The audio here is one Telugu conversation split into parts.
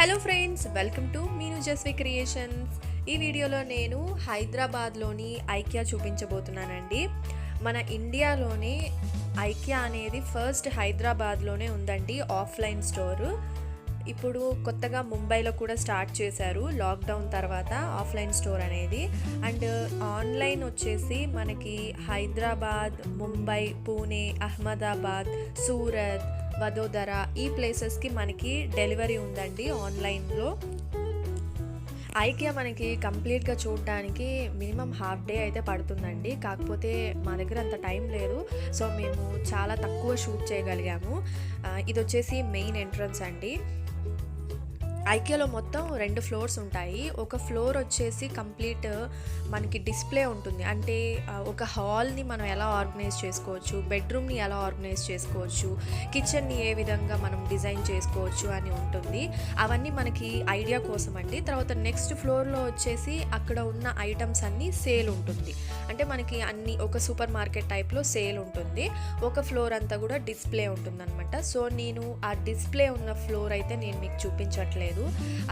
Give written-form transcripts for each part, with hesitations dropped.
హలో ఫ్రెండ్స్, వెల్కమ్ టు మీను జస్వి క్రియేషన్స్. ఈ వీడియోలో నేను హైదరాబాద్లోని ఐకియా చూపించబోతున్నానండి. మన ఇండియాలోనే ఐకియా అనేది ఫస్ట్ హైదరాబాద్లోనే ఉందండి ఆఫ్లైన్ స్టోరు. ఇప్పుడు కొత్తగా ముంబైలో కూడా స్టార్ట్ చేశారు లాక్డౌన్ తర్వాత ఆఫ్లైన్ స్టోర్ అనేది. అండ్ ఆన్లైన్ వచ్చేసి మనకి హైదరాబాద్, ముంబై, పూణే, అహ్మదాబాద్, సూరత్, వదోదర ఈ ప్లేసెస్కి మనకి డెలివరీ ఉందండి ఆన్లైన్లో. ఐకియా మనకి కంప్లీట్గా చూడడానికి మినిమం హాఫ్ డే అయితే పడుతుందండి. కాకపోతే మా దగ్గర అంత టైం లేదు, సో మేము చాలా తక్కువ షూట్ చేయగలిగాము. ఇది వచ్చేసి మెయిన్ ఎంట్రన్స్ అండి. ఐకియాలో మొత్తం 2 ఫ్లోర్స్ ఉంటాయి. ఒక ఫ్లోర్ వచ్చేసి కంప్లీట్ మనకి డిస్ప్లే ఉంటుంది. అంటే ఒక హాల్ని మనం ఎలా ఆర్గనైజ్ చేసుకోవచ్చు, బెడ్రూమ్ని ఎలా ఆర్గనైజ్ చేసుకోవచ్చు, కిచెన్ని ఏ విధంగా మనం డిజైన్ చేసుకోవచ్చు అని ఉంటుంది. అవన్నీ మనకి ఐడియా కోసం అండి. తర్వాత నెక్స్ట్ ఫ్లోర్లో వచ్చేసి అక్కడ ఉన్న ఐటమ్స్ అన్నీ సేల్ ఉంటుంది. అంటే మనకి అన్ని ఒక సూపర్ మార్కెట్ టైప్లో సేల్ ఉంటుంది. ఒక ఫ్లోర్ అంతా కూడా డిస్ప్లే ఉంటుందన్నమాట. సో నేను ఆ డిస్ప్లే ఉన్న ఫ్లోర్ అయితే నేను మీకు చూపించట్లేదు.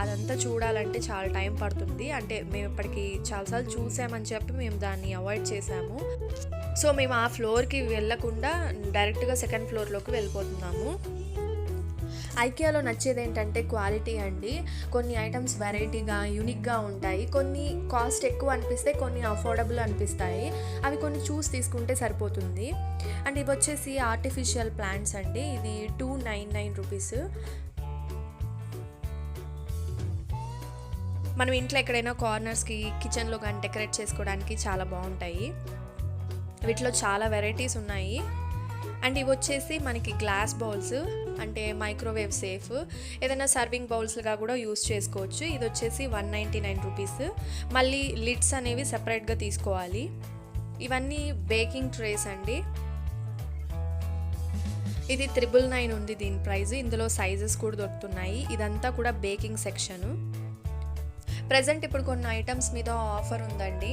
అదంతా చూడాలంటే చాలా టైం పడుతుంది. అంటే మేము ఇప్పటికి చాలాసార్లు చూసామని చెప్పి మేము దాన్ని అవాయిడ్ చేసాము. సో మేము ఆ ఫ్లోర్కి వెళ్ళకుండా డైరెక్ట్గా సెకండ్ ఫ్లోర్లోకి వెళ్ళిపోతున్నాము. ఐకియాలో నచ్చేది ఏంటంటే క్వాలిటీ అండి. కొన్ని ఐటమ్స్ వెరైటీగా యూనిక్గా ఉంటాయి. కొన్ని కాస్ట్ ఎక్కువ అనిపిస్తాయి, కొన్ని అఫోర్డబుల్ అనిపిస్తాయి. అవి కొన్ని చూసి తీసుకుంటే సరిపోతుంది. అండ్ ఇవి వచ్చేసి ఆర్టిఫిషియల్ ప్లాంట్స్ అండి. ఇది 299 రూపీస్. మనం ఇంట్లో ఎక్కడైనా కార్నర్స్కి, కిచెన్లో కానీ డెకరేట్ చేసుకోవడానికి చాలా బాగుంటాయి. వీటిలో చాలా వెరైటీస్ ఉన్నాయి. అండ్ ఇవి వచ్చేసి మనకి గ్లాస్ బౌల్స్, అంటే మైక్రోవేవ్ సేఫ్, ఏదైనా సర్వింగ్ బౌల్స్గా కూడా యూస్ చేసుకోవచ్చు. ఇది వచ్చేసి 199 రూపీస్. మళ్ళీ లిడ్స్ అనేవి సెపరేట్గా తీసుకోవాలి. ఇవన్నీ బేకింగ్ ట్రేస్ అండి. ఇది 999 ఉంది దీని ప్రైస్. ఇందులో సైజెస్ కూడా దొరుకుతున్నాయి. ఇదంతా కూడా బేకింగ్ సెక్షను. ప్రజెంట్ ఇప్పుడు కొన్ని ఐటమ్స్ మీద ఆఫర్ ఉందండి.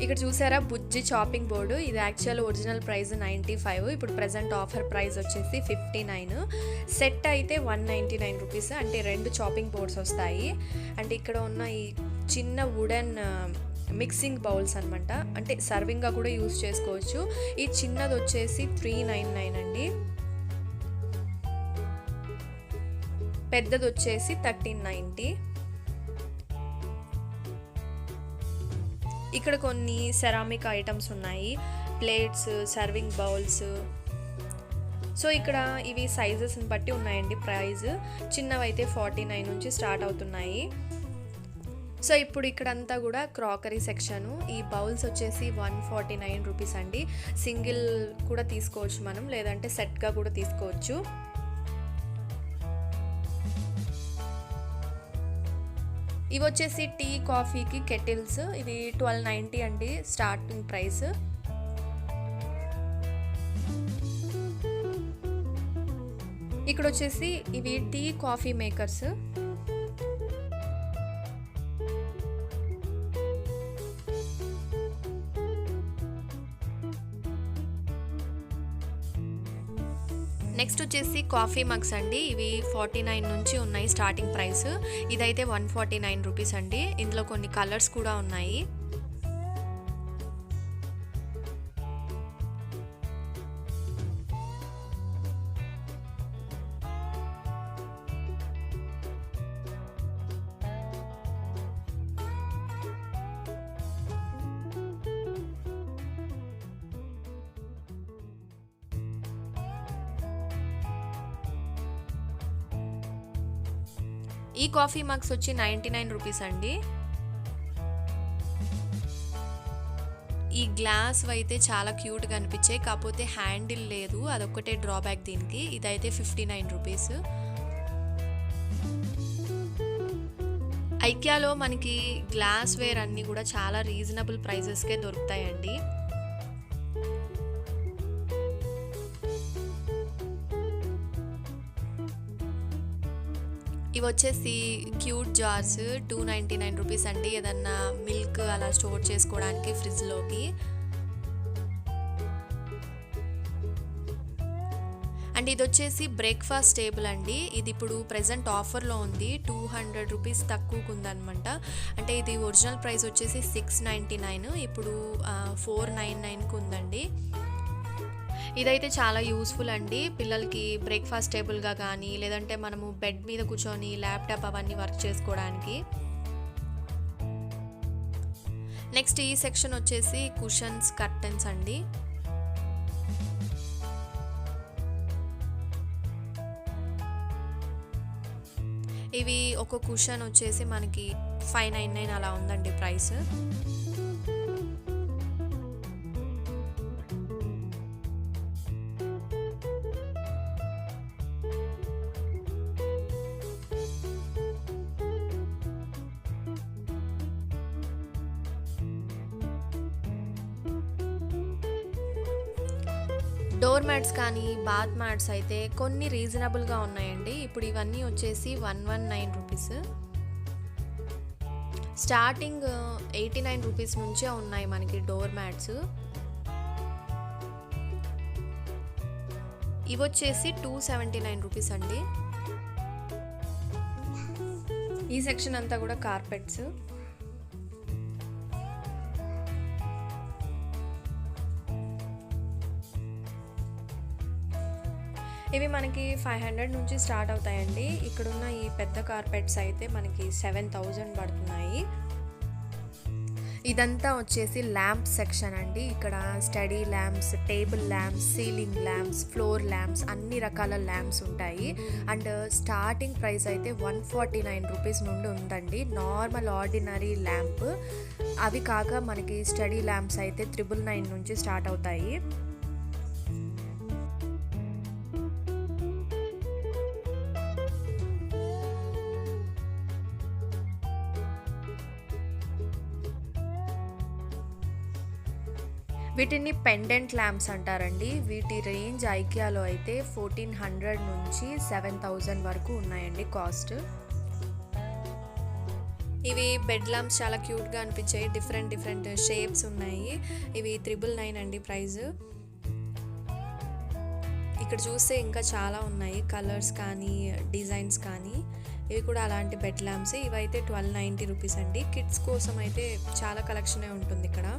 ఇక్కడ చూసారా, బుజ్జి చాపింగ్ బోర్డు. ఇది యాక్చువల్ ఒరిజినల్ ప్రైస్ 95. ఇప్పుడు ప్రజెంట్ ఆఫర్ ప్రైస్ వచ్చేసి 59. సెట్ అయితే 199 రూపీస్. అంటే 2 చాపింగ్ బోర్డ్స్ వస్తాయి. అంటే ఇక్కడ ఉన్న ఈ చిన్న వుడెన్ మిక్సింగ్ బౌల్స్ అనమాట. అంటే సర్వింగ్గా కూడా యూస్ చేసుకోవచ్చు. ఈ చిన్నది వచ్చేసి 399 అండి. పెద్దది వచ్చేసి 1390. ఇక్కడ కొన్ని సెరామిక్ ఐటమ్స్ ఉన్నాయి, ప్లేట్స్, సర్వింగ్ బౌల్స్. సో ఇక్కడ ఇవి సైజెస్ని బట్టి ఉన్నాయండి ప్రైస్. చిన్నవైతే 49 నుంచి స్టార్ట్ అవుతున్నాయి. సో ఇప్పుడు ఇక్కడంతా కూడా క్రాకరీ సెక్షను. ఈ బౌల్స్ వచ్చేసి 149 రూపీస్ అండి. సింగిల్ కూడా తీసుకోవచ్చు మనం, లేదంటే సెట్గా కూడా తీసుకోవచ్చు. ఇవి వచ్చేసి టీ, కాఫీకి కెటిల్స్. ఇవి 1290 అండి స్టార్టింగ్ ప్రైస్. ఇక్కడ వచ్చేసి ఇవి టీ, కాఫీ మేకర్స్. నెక్స్ట్ వచ్చేసి కాఫీ మగ్స్ అండి. ఇవి 49 నుంచి ఉన్నాయి స్టార్టింగ్ ప్రైస్. ఇదైతే 149 రూపీస్ అండి. ఇందులో కొన్ని కలర్స్ కూడా ఉన్నాయి. ఈ కాఫీ మగ్స్ వచ్చి 99 రూపీస్ అండి. ఈ గ్లాస్ అయితే చాలా క్యూట్గా అనిపించాయి, కాకపోతే హ్యాండిల్ లేదు, అదొక్కటే డ్రాబ్యాక్ దీనికి. ఇదైతే 59 రూపీస్. ఐకియాలో మనకి గ్లాస్ వేర్ అన్నీ కూడా చాలా రీజనబుల్ ప్రైజెస్కే దొరుకుతాయండి. ఇవి వచ్చేసి క్యూట్ జార్స్ 299 రూపీస్ అండి. ఏదన్నా మిల్క్ అలా స్టోర్ చేసుకోవడానికి ఫ్రిడ్జ్లోకి. అండ్ అండ్ ఇది వచ్చేసి బ్రేక్ఫాస్ట్ టేబుల్ అండి. ఇది ఇప్పుడు ప్రెజెంట్ ఆఫర్లో ఉంది, 200 రూపీస్ తక్కువకు ఉందనమాట. అంటే ఇది ఒరిజినల్ ప్రైస్ వచ్చేసి 699, ఇప్పుడు 499కి ఉందండి. ఇదైతే చాలా యూస్ఫుల్ అండి పిల్లలకి బ్రేక్ఫాస్ట్ టేబుల్గా కానీ, లేదంటే మనము బెడ్ మీద కూర్చొని ల్యాప్టాప్ అవన్నీ వర్క్ చేసుకోవడానికి. నెక్స్ట్ ఈ సెక్షన్ వచ్చేసి కుషన్స్, కర్టన్స్ అండి. ఇవి ఒక కుషన్ వచ్చేసి మనకి 599 అలా ఉందండి ప్రైస్. డోర్ మ్యాట్స్ కానీ బాత్ మ్యాట్స్ అయితే కొన్ని రీజనబుల్గా ఉన్నాయండి. ఇప్పుడు ఇవన్నీ వచ్చేసి 119 రూపీస్. స్టార్టింగ్ 89 రూపీస్ నుంచే ఉన్నాయి మనకి డోర్ మ్యాట్స్. ఇవి వచ్చేసి 279 రూపీస్ అండి. ఈ సెక్షన్ అంతా కూడా కార్పెట్స్. ఇవి మనకి 500 నుంచి స్టార్ట్ అవుతాయండి. ఇక్కడున్న ఈ పెద్ద కార్పెట్స్ అయితే మనకి 7000 పడుతున్నాయి. ఇదంతా వచ్చేసి ల్యాంప్ సెక్షన్ అండి. ఇక్కడ study lamps, table lamps, ceiling lamps, floor lamps, అన్ని రకాల ల్యాంప్స్ ఉంటాయి. అండ్ స్టార్టింగ్ ప్రైస్ అయితే 149 రూపీస్ నుండి ఉందండి నార్మల్ ఆర్డినరీ ల్యాంప్. అవి కాక మనకి స్టడీ ల్యాంప్స్ అయితే 999 నుంచి స్టార్ట్ అవుతాయి. వీటిని పెండెంట్ ల్యాంప్స్ అంటారండి. వీటి రేంజ్ ఐకియాలో అయితే 1400 నుంచి 7000 వరకు ఉన్నాయండి కాస్ట్. ఇవి బెడ్ ల్యాంప్స్ చాలా క్యూట్గా అనిపించాయి. డిఫరెంట్ షేప్స్ ఉన్నాయి. ఇవి 999 అండి ప్రైస్. ఇక్కడ చూస్తే ఇంకా చాలా ఉన్నాయి, కలర్స్ కానీ డిజైన్స్ కానీ. ఇవి కూడా అలాంటి బెడ్ ల్యాంప్స్. ఇవైతే 1290 రూపీస్ అండి. కిడ్స్ కోసం అయితే చాలా కలెక్షనే ఉంటుంది ఇక్కడ.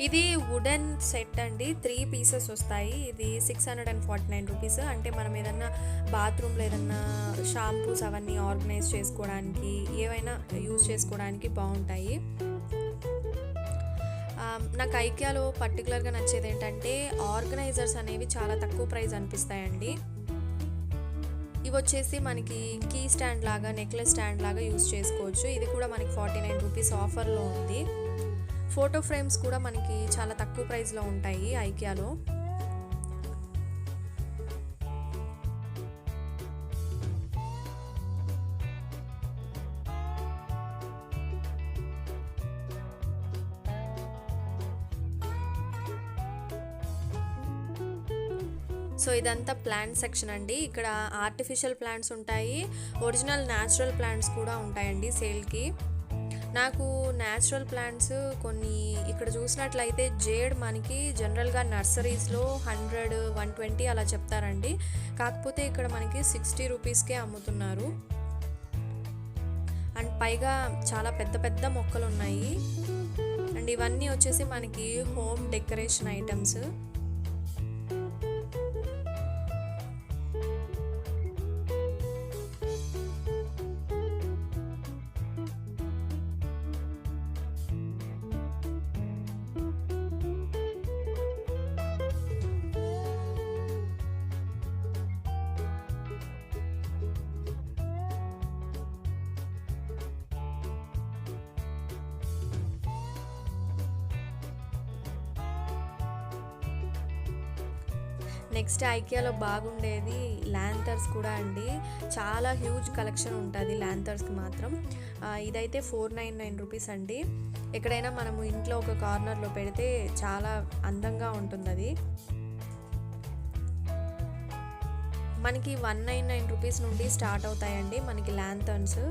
ఇది వుడెన్ సెట్ అండి, 3 పీసెస్ వస్తాయి. ఇది 649 రూపీస్. అంటే మనం ఏదన్నా బాత్రూమ్లో ఏదన్నా షాంపూస్ అవన్నీ ఆర్గనైజ్ చేసుకోవడానికి, ఏవైనా యూజ్ చేసుకోవడానికి బాగుంటాయి. నాకు ఐకియాలో పర్టికులర్గా నచ్చేది ఏంటంటే ఆర్గనైజర్స్ అనేవి చాలా తక్కువ ప్రైస్ అనిపిస్తాయండి. ఇవి వచ్చేసి మనకి కీ స్టాండ్ లాగా, నెక్లెస్ స్టాండ్ లాగా యూజ్ చేసుకోవచ్చు. ఇది కూడా మనకి 49 రూపీస్ ఆఫర్లో ఉంది. ఫోటో ఫ్రేమ్స్ కూడా మనకి చాలా తక్కువ ప్రైస్లో ఉంటాయి ఐకియాలో. సో ఇదంతా ప్లాంట్ సెక్షన్ అండి. ఇక్కడ ఆర్టిఫిషియల్ ప్లాంట్స్ ఉంటాయి, ఒరిజినల్ న్యాచురల్ ప్లాంట్స్ కూడా ఉంటాయండి సేల్కి. నాకు న్యాచురల్ ప్లాంట్స్ కొన్ని ఇక్కడ చూసినట్లయితే జేడ్ మనకి జనరల్గా నర్సరీస్లో 100, 120 అలా చెప్తారండి. కాకపోతే ఇక్కడ మనకి 60 రూపీస్కే అమ్ముతున్నారు. అండ్ పైగా చాలా పెద్ద పెద్ద మొక్కలు ఉన్నాయి. అండ్ ఇవన్నీ వచ్చేసి మనకి హోమ్ డెకరేషన్ ఐటమ్స్. నెక్స్ట్ ఐకియాలో బాగుండేది ల్యాంతర్స్ కూడా అండి. చాలా హ్యూజ్ కలెక్షన్ ఉంటుంది ల్యాంతర్స్కి మాత్రం. ఇదైతే 499 రూపీస్ అండి. ఎక్కడైనా మనము ఇంట్లో ఒక కార్నర్లో పెడితే చాలా అందంగా ఉంటుంది అది. మనకి 199 రూపీస్ నుండి స్టార్ట్ అవుతాయండి మనకి ల్యాంతర్న్స్.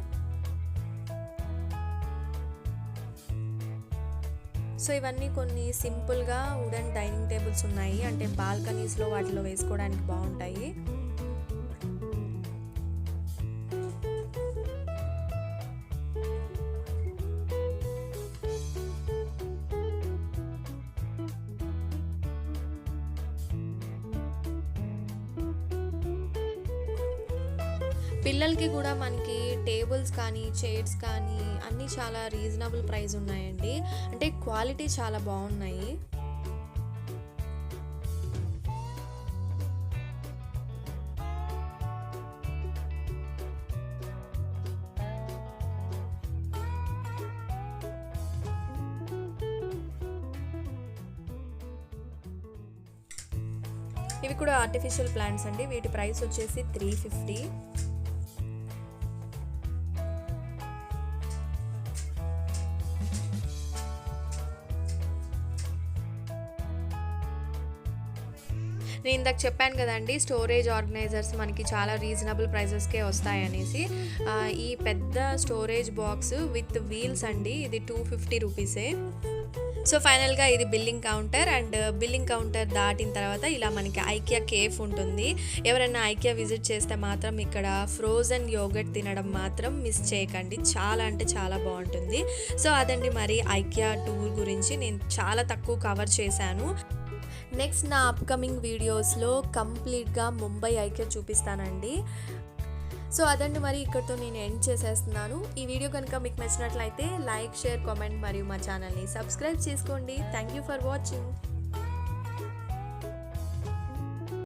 సో ఇవన్నీ కొన్ని సింపుల్గా వుడెన్ డైనింగ్ టేబుల్స్ ఉన్నాయి, అంటే బాల్కనీస్లో వాటిలో వేసుకోవడానికి బాగుంటాయి. పిల్లలకి కూడా మనకి టేబుల్స్ కానీ చైర్స్ కానీ అన్నీ చాలా రీజనబుల్ ప్రైస్ ఉన్నాయండి, అంటే క్వాలిటీ చాలా బాగున్నాయి. ఇవి కూడా ఆర్టిఫిషియల్ ప్లాంట్స్ అండి, వీటి ప్రైస్ వచ్చేసి 350. నేను ఇందాక చెప్పాను కదండి, స్టోరేజ్ ఆర్గనైజర్స్ మనకి చాలా రీజనబుల్ ప్రైజెస్కే వస్తాయనేసి. ఈ పెద్ద స్టోరేజ్ బాక్స్ విత్ వీల్స్ అండి, ఇది 250 రూపీసే. సో ఫైనల్గా ఇది billing counter, and billing counter దాటిన తర్వాత ఇలా మనకి ఐకియా కేఫ్ ఉంటుంది. ఎవరైనా ఐకియా విజిట్ చేస్తే మాత్రం ఇక్కడ ఫ్రోజన్ యోగర్ట్ తినడం మాత్రం మిస్ చేయకండి, చాలా అంటే చాలా బాగుంటుంది. సో అదండి మరి ఐకియా టూర్ గురించి నేను చాలా తక్కువ కవర్ చేశాను. నెక్స్ట్ నా అప్కమింగ్ వీడియోస్లో కంప్లీట్గా ముంబై ఐకియా చూపిస్తానండి. సో అదండి మరి ఇక్కడితో నేను ఎండ్ చేసేస్తున్నాను. ఈ వీడియో కనుక మీకు నచ్చినట్లయితే లైక్, షేర్, కామెంట్ మరియు మా ఛానల్ని సబ్స్క్రైబ్ చేసుకోండి. Thank you for watching.